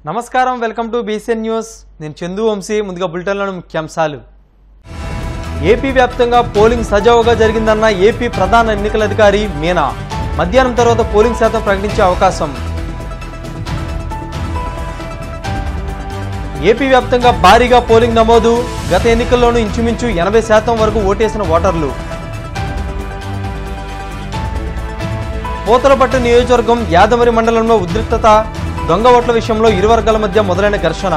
నమస్కారం welcome to BCN news నేను చందు వంశీ ముందుగా బులెటిన్లోని ముఖ్యాంశాలు ఏపీ వ్యాప్తంగా పోలింగ్ సజావుగా జరిగిందన్న ఏపీ ప్రధాన ఎన్నికల అధికారి మీనా మధ్యాహ్నం తర్వాత పోలింగ్ శాతం ప్రకటించే అవకాశం ఏపీ వ్యాప్తంగా భారీగా పోలింగ్ నమోదు గత ఎన్నికల్లోనూ ఇంచుమించు 80% వరకు ఓటేసిన ఓటర్లు పోతలపట్టు నియోజకవర్గం యాదమరి మండలంలో ఉద్రిక్తత దొంగ ఓట్ల విషయంలో ఇరు వర్గాల మధ్య మొదలైన ఘర్షణ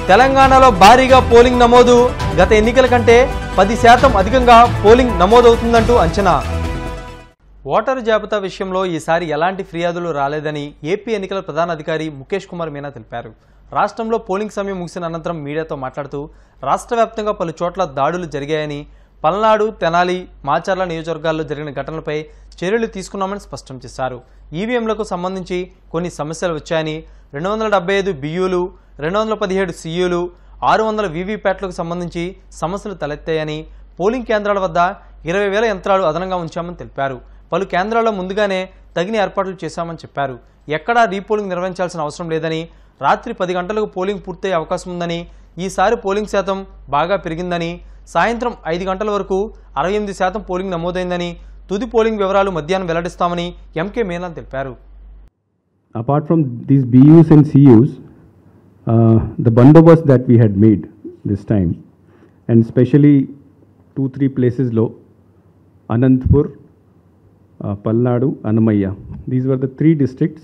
తెలంగాణలో భారీగా పోలింగ్ నమోదు గత ఎన్నికల కంటే 10% అధికంగా పోలింగ్ నమోదవుతుందంటూ అంచనా ఓటరు జాబితా విషయంలో ఈసారి ఎలాంటి ఫిర్యాదులు రాలేదని ఏపీ ఎన్నికల ప్రధాన అధికారి ముఖేష్ కుమార్ మీనా తెలిపారు. రాష్ట్రంలో పోలింగ్ సమయం ముగిసిన అనంతరం మీడియాతో మాట్లాడుతూ రాష్ట్ర వ్యాప్తంగా పలు చోట్ల దాడులు జరిగాయని, పల్నాడు, తెనాలి, మాచర్ల నియోజకవర్గాల్లో జరిగిన ఘటనలపై చర్యలు తీసుకున్నామని స్పష్టం చేశారు. ఈవీఎంలకు సంబంధించి కొన్ని సమస్యలు వచ్చాయని, 275 బియ్యూలు, 217 సియ్యూలు, 600 వీవీప్యాట్లకు సంబంధించి సమస్యలు తలెత్తాయని, పోలింగ్ కేంద్రాల వద్ద 20,000 యంత్రాలు అదనంగా ఉంచామని తెలిపారు. పలు కేంద్రాల్లో ముందుగానే తగిన ఏర్పాట్లు చేశామని చెప్పారు. ఎక్కడా రీపోలింగ్ నిర్వహించాల్సిన అవసరం లేదని, రాత్రి 10 గంటలకు పోలింగ్ పూర్తయ్యే అవకాశం ఉందని, ఈసారి పోలింగ్ శాతం బాగా పెరిగిందని, సాయంత్రం 5 గంటల వరకు 68% పోలింగ్ నమోదైందని, తుది పోలింగ్ వివరాలు మధ్యాహ్నం వెల్లడిస్తామని ఎంకే మీనా తెలిపారు. Apart from these BUs and CUs, the bandobast that we had made this time, and especially 2-3 places low, Anantapur, Palnadu, Annamaya. These were the 3 districts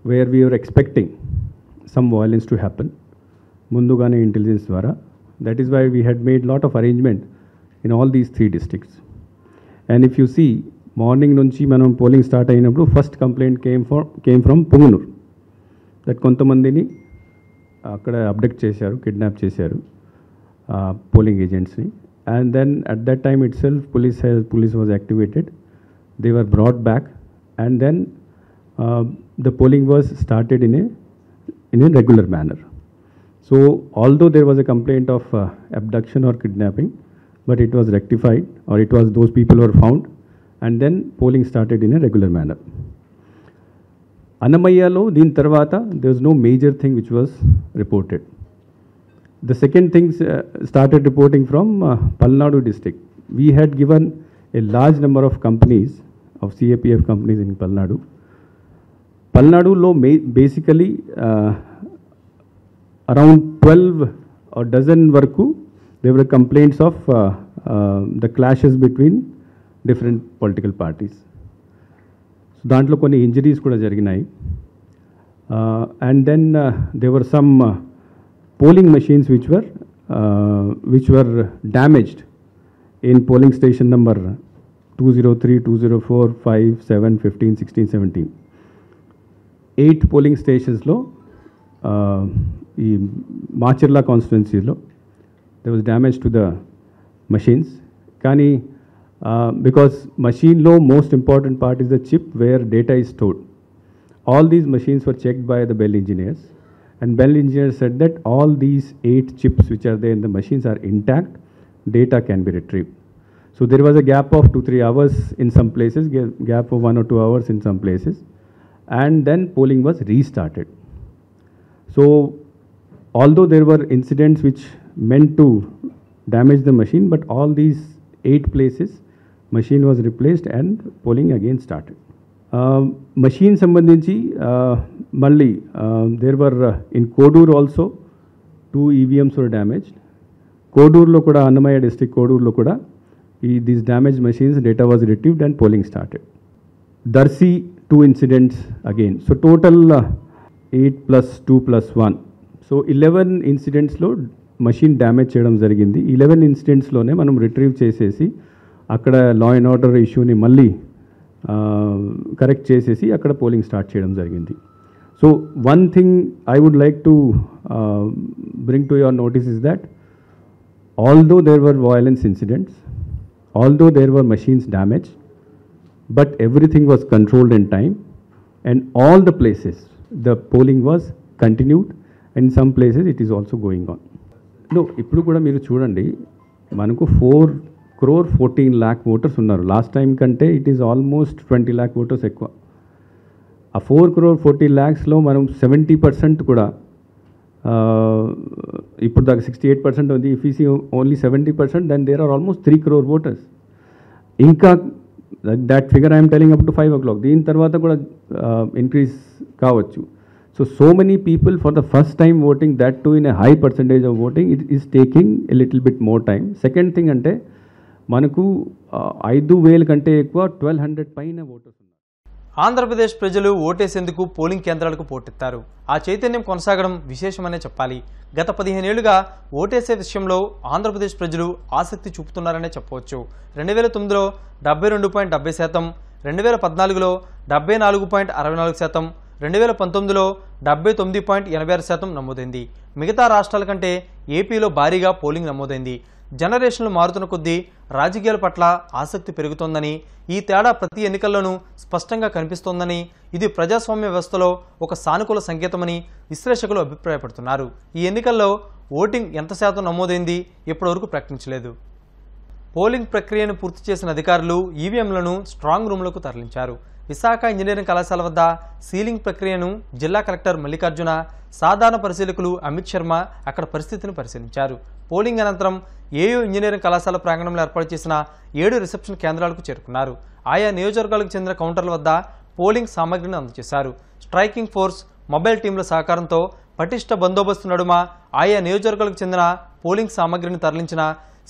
where we were expecting some violence to happen. Mundugane intelligence dwara. That is why we had made lot of arrangement in all these 3 districts. And if you see, morning nunchi manam polling start ayinappudu first complaint came from Pungunur. That kontamandini akkada abduct chesaru, kidnap chesaru polling agents ni. And then at that time itself police was activated. They were brought back, and then the polling was started in a regular manner. So although there was a complaint of abduction or kidnapping, but it was rectified, or it was those people were found, and then polling started in a regular manner. Annamayalo din tarvata there was no major thing which was reported. The second thing started reporting from Palnadu district. We had given a large number of companies, of CAPF companies in Palnadu. Palnadu lo basically around 12 or dozen varku there were complaints of the clashes between different political parties. So dantlo konni injuries kuda jariginayi, and then there were some polling machines which were damaged in polling station number 203, 204, 5, 7, 15, 16, 17. 8 polling stations lo ఈ మాచర్ల కాన్స్టిట్యున్సీలో there was damage to the machines. కానీ because machineలో most important part is the chip where data is stored. All these machines were checked by the Bell engineers, and Bell engineers said that all these 8 chips which are there in the machines are intact, data can be retrieved. So there was a gap of 2-3 hours in some places, gap of 1 or 2 hours in some places, and then polling was restarted. So although there were incidents which meant to damage the machine, but all these 8 places machine was replaced and polling again started. Machine sambandhinchi malli there were in Kodur also 2 EVMs were damaged. Kodur lo kuda, Annamaya district Kodur lo kuda these damaged machines data was retrieved and polling started. Darsi 2 incidents again. So total 8 plus 2 plus 1. So 11 ఇన్సిడెంట్స్లో machine damage చేయడం జరిగింది. 11 ఇన్సిడెంట్స్లోనే మనం retrieve చేసేసి అక్కడ law and order ఇష్యూని మళ్ళీ correct చేసేసి అక్కడ polling start చేయడం జరిగింది. So one thing I would like to bring to your notice is that although there were violence incidents, although there were machines damage, but everything was controlled in time, and all the places the polling was continued. In some places it is also going on. No, ఇప్పుడు కూడా మీరు చూడండి మనకు 4,14,00,000 voters ఉన్నారు. Last time కంటే it is almost 20 lakh voters ఎక్కువ. ఆ 4,40,00,000లో మనం 70% కూడా ఇప్పుడు దాకా 68% ఉంది. If you see only 70%, then there are almost 3 crore voters. ఇంకా that figure I'm telling up to 5 o'clock. దీని తర్వాత కూడా ఇంక్రీజ్ కావచ్చు. So many people for the first time voting, that too in a high percentage of voting, it is taking a little bit more time. Second thing అంటే మనకు 5,000 కంటే ఎక్కువ 1,200 పైన voters ఉన్నారు. ఆంధ్రప్రదేశ్ ప్రజలు ఓటేసేందుకు పోలింగ్ కేంద్రాలకు పోటెత్తారు. ఆ చైతన్యం కొనసాగడం విశేషమనే చెప్పాలి. గత 15 ఏళ్లుగా ఓటేసే విషయంలో ఆంధ్రప్రదేశ్ ప్రజలు ఆసక్తి చూపుతున్నారనే చెప్పవచ్చు. 2009లో 72.70%, 2014లో 74.64%, 2019లో 79.86% నమోదైంది. మిగతా రాష్ట్రాల కంటే ఏపీలో భారీగా పోలింగ్ నమోదైంది. జనరేషన్లు మారుతున్న కొద్దీ రాజకీయాల పట్ల ఆసక్తి పెరుగుతోందని, ఈ తేడా ప్రతి ఎన్నికల్లోనూ స్పష్టంగా కనిపిస్తోందని, ఇది ప్రజాస్వామ్య వ్యవస్థలో ఒక సానుకూల సంకేతమని విశ్లేషకులు అభిప్రాయపడుతున్నారు. ఈ ఎన్నికల్లో ఓటింగ్ ఎంత శాతం నమోదైంది ఇప్పటివరకు ప్రకటించలేదు. పోలింగ్ ప్రక్రియను పూర్తి చేసిన అధికారులు ఈవీఎంలను స్ట్రాంగ్ రూమ్లకు తరలించారు. విశాఖ ఇంజనీరింగ్ కళాశాల వద్ద సీలింగ్ ప్రక్రియను జిల్లా కలెక్టర్ మల్లికార్జున, సాధారణ పరిశీలకులు అమిత్ శర్మ అక్కడ పరిస్థితిని పరిశీలించారు. పోలింగ్ అనంతరం ఏయూ ఇంజనీరింగ్ కళాశాల ప్రాంగణంలో ఏర్పాటు చేసిన 7 రిసెప్షన్ కేంద్రాలకు చేరుకున్నారు. ఆయా నియోజకవర్గాలకు చెందిన కౌంటర్ల వద్ద పోలింగ్ సామగ్రిని అందజేశారు. స్ట్రైకింగ్ ఫోర్స్, మొబైల్ టీంల సహకారంతో పటిష్ట బందోబస్తు నడుమ ఆయా నియోజకవర్గాలకు చెందిన పోలింగ్ సామగ్రిని తరలించిన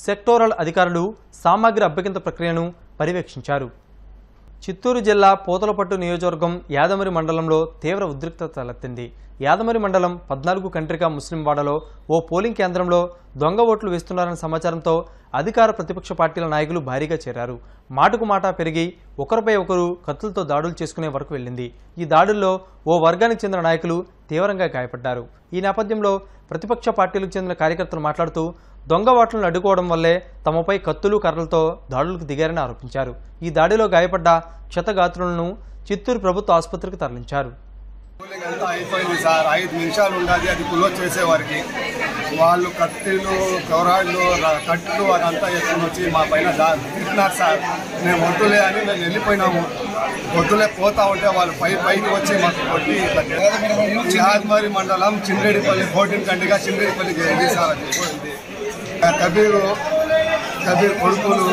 సెక్టోరల్ అధికారులు సామగ్రి అప్పగింత ప్రక్రియను పర్యవేక్షించారు. చిత్తూరు జిల్లా పూతలపట్టు నియోజకవర్గం యాదమరి మండలంలో తీవ్ర ఉద్రిక్తత తలెత్తింది. యాదమరి మండలం 14 కంట్రికా ముస్లిం వాడలో ఓ పోలింగ్ కేంద్రంలో దొంగ ఓట్లు వేస్తున్నారన్న సమాచారంతో అధికార ప్రతిపక్ష పార్టీల నాయకులు భారీగా చేరారు. మాటకు మాట పెరిగి ఒకరిపై ఒకరు కత్తులతో దాడులు చేసుకునే వరకు వెళ్ళింది. ఈ దాడుల్లో ఓ వర్గానికి చెందిన నాయకులు తీవ్రంగా గాయపడ్డారు. ఈ నేపథ్యంలో ప్రతిపక్ష పార్టీలకు చెందిన కార్యకర్తలు మాట్లాడుతూ దొంగ ఓట్లను అడ్డుకోవడం వల్లే తమపై కత్తులు, కర్రలతో దాడులకు దిగారని ఆరోపించారు. ఈ దాడిలో గాయపడ్డ క్షతగాత్రులను చిత్తూరు ప్రభుత్వ ఆసుపత్రికి తరలించారు. అయిపోయింది సార్, 5 నిమిషాలు ఉండాలి అది క్లోజ్ చేసేవారికి. వాళ్ళు కత్తిలు, కవరాళ్ళు, కట్లు అదంతా ఎత్తుకుని వచ్చి మా పైన తిట్టినారు సార్. మేము వద్దులే అని మేము వెళ్ళిపోయినాము. వద్దులే పోతా ఉంటే వాళ్ళు పైకి వచ్చి మాకు కొట్టి యాదమరి మండలం చిండ్రేడిపల్లి 14 కంటిగా చిండ్రేడిపల్లికి వెళ్ళి సార్ అది కబీర్ కొడుకులు,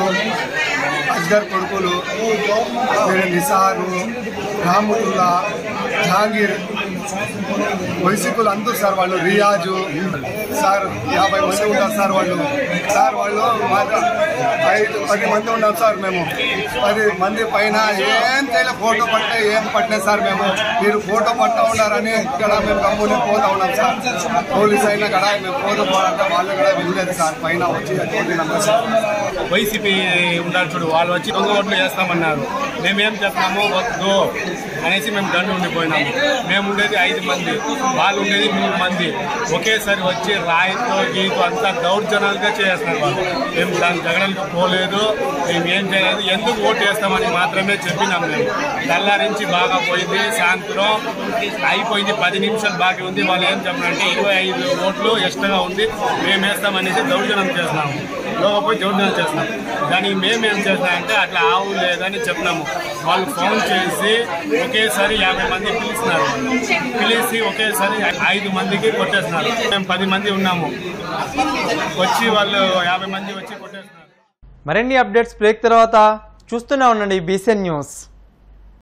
అస్గర్ కొడుకులు, నిసారు, రాముల్లా, జహాంగీర్, వైసీకులు అందరూ సార్. వాళ్ళు రియాజు సార్ 50 మంది ఉన్నారు సార్. వాళ్ళు 10 మంది ఉన్నాం సార్. మేము 10 మంది పైన ఏం చేయలే, ఫోటో పట్టే ఏం పట్టలేదు సార్. మేము మీరు ఫోటో పట్టా ఉన్నారని ఇక్కడ మేము గమ్మునే పోతా ఉన్నాం సార్. పోలీస్ అయినా కూడా మేము పోతూ పోవాలంటే వాళ్ళు కూడా వెళ్ళలేదు సార్. పైన వచ్చి వైసీపీ ఉండాలి చూడు, వాళ్ళు వచ్చి దొంగ ఓట్లు వేస్తామన్నారు. మేమేం చేస్తాము, వద్దు అనేసి మేము దండు ఉండిపోయినాము. మేము ఉండేది 5 మంది, వాళ్ళు ఉండేది 3 మంది. ఒకేసారి వచ్చి రాయితో గీతో అంతా దౌర్జన్యాలుగా చేస్తున్నారు వాళ్ళు. మేము దాని జగడానికి పోలేదు, మేము ఏం చేయలేదు, ఎందుకు ఓటు వేస్తామని మాత్రమే చెప్పినాము. మేము తెల్లారించి బాగా పోయింది, సాయంత్రం అయిపోయింది, 10 నిమిషాలు బాగా ఉంది. వాళ్ళు ఏం చెప్పారంటే 25 ఓట్లు ఎక్స్ట్రాగా ఉంది, మేము వేస్తామనేసి దౌర్జన్యం చేస్తున్నాము. లోకపోయి దౌర్జన్యం చేస్తున్నాం. దానికి మేమేం చేస్తామంటే అట్లా ఆవు లేదని చెప్పినాము. వాళ్ళు ఫోన్ చేసి ఒకేసారి 50 మంది పిలిచి ఒకేసారి 5 మందికి కొట్టేస్తున్నారు. మేము 10 మంది ఉన్నాము, వచ్చి వాళ్ళు 50 మంది వచ్చి కొట్టేస్తున్నారు. మరిన్ని అప్డేట్స్ బ్రేక్ తర్వాత చూస్తూనే ఉండండి BCN న్యూస్.